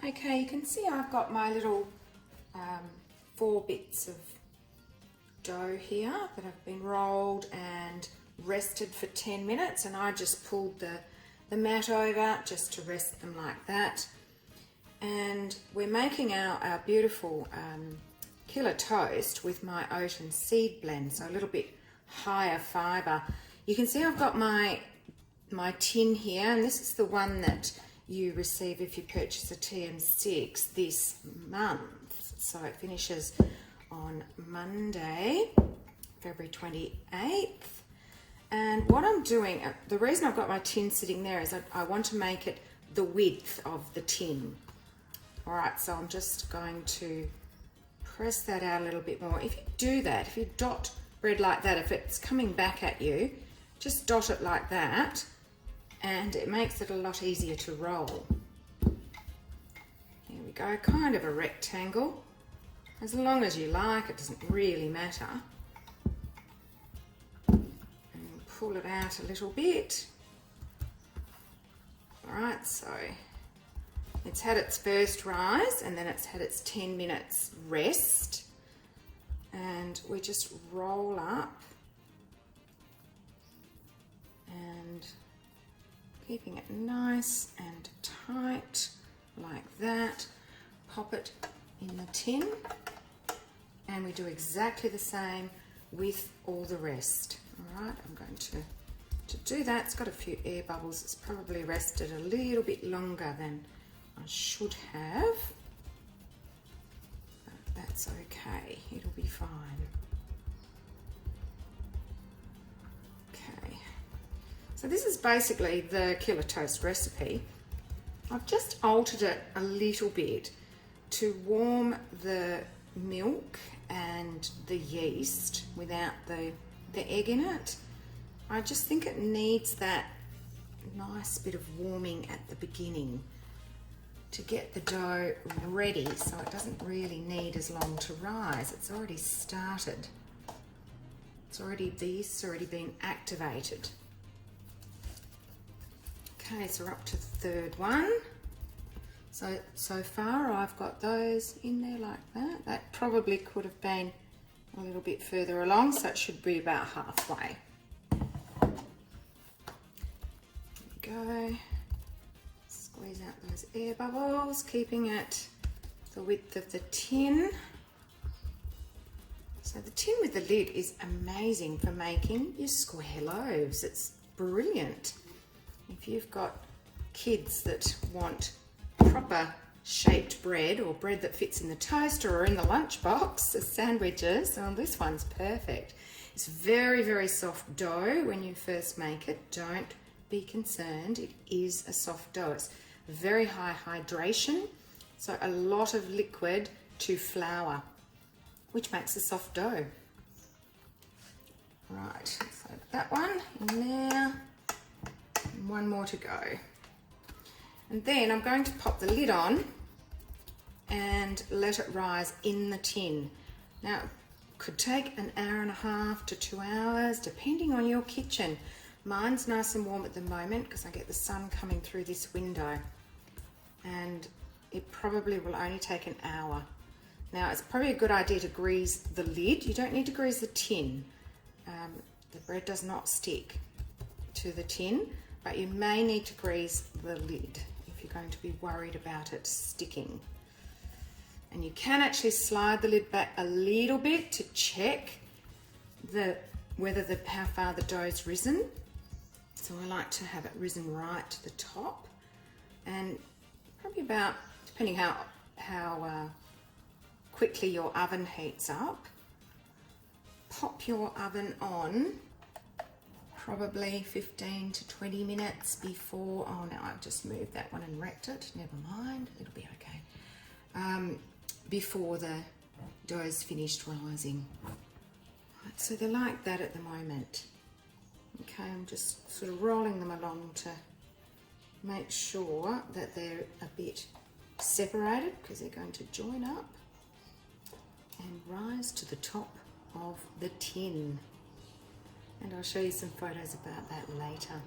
Okay, you can see I've got my little 4 bits of dough here that have been rolled and rested for 10 minutes, and I just pulled the mat over just to rest them like that. And we're making our beautiful killer toast with my oat and seed blend, so a little bit higher fibre. You can see I've got my tin here, and this is the one that you receive if you purchase a TM6 this month. So it finishes on Monday, February 28th. And what I'm doing, the reason I've got my tin sitting there is I want to make it the width of the tin. All right, so I'm just going to press that out a little bit more. If you do that, if you dot bread like that, if it's coming back at you, just dot it like that, and it makes it a lot easier to roll. Here we go, kind of a rectangle. As long as you like, it doesn't really matter. And pull it out a little bit. All right, so it's had its first rise and then it's had its 10 minutes rest. And we just roll up and keeping it nice and tight like that. Pop it in the tin, and we do exactly the same with all the rest. All right, I'm going to do that. It's got a few air bubbles. It's probably rested a little bit longer than I should have. But that's okay. It'll be fine. Okay. So this is basically the killer toast recipe. I've just altered it a little bit to warm the milk and the yeast without the egg in it. I just think it needs that nice bit of warming at the beginning to get the dough ready, so it doesn't really need as long to rise. It's already started. The yeast's already been activated. Okay, so we're up to the third one. So far I've got those in there like that. That probably could have been a little bit further along, so it should be about halfway. There we go. Squeeze out those air bubbles, keeping it the width of the tin. So the tin with the lid is amazing for making your square loaves. It's brilliant. If you've got kids that want proper shaped bread, or bread that fits in the toaster or in the lunchbox as sandwiches, well, this one's perfect. It's very, very soft dough when you first make it. Don't be concerned, it is a soft dough. It's very high hydration, so a lot of liquid to flour, which makes a soft dough. Right, so that one in there, and one more to go. And then I'm going to pop the lid on and let it rise in the tin. Now, it could take an hour and a half to 2 hours, depending on your kitchen. Mine's nice and warm at the moment because I get the sun coming through this window. And it probably will only take an hour. Now, it's probably a good idea to grease the lid. You don't need to grease the tin. The bread does not stick to the tin, but you may need to grease the lid if you're going to be worried about it sticking. And you can actually slide the lid back a little bit to check how far the dough's risen. So I like to have it risen right to the top, and probably about, depending how quickly your oven heats up, pop your oven on probably 15 to 20 minutes before, oh no, I've just moved that one and wrecked it, never mind, it'll be okay, before the dough's finished rising. Right, so they're like that at the moment. Okay, I'm just sort of rolling them along to make sure that they're a bit separated, because they're going to join up and rise to the top of the tin. And I'll show you some photos about that later.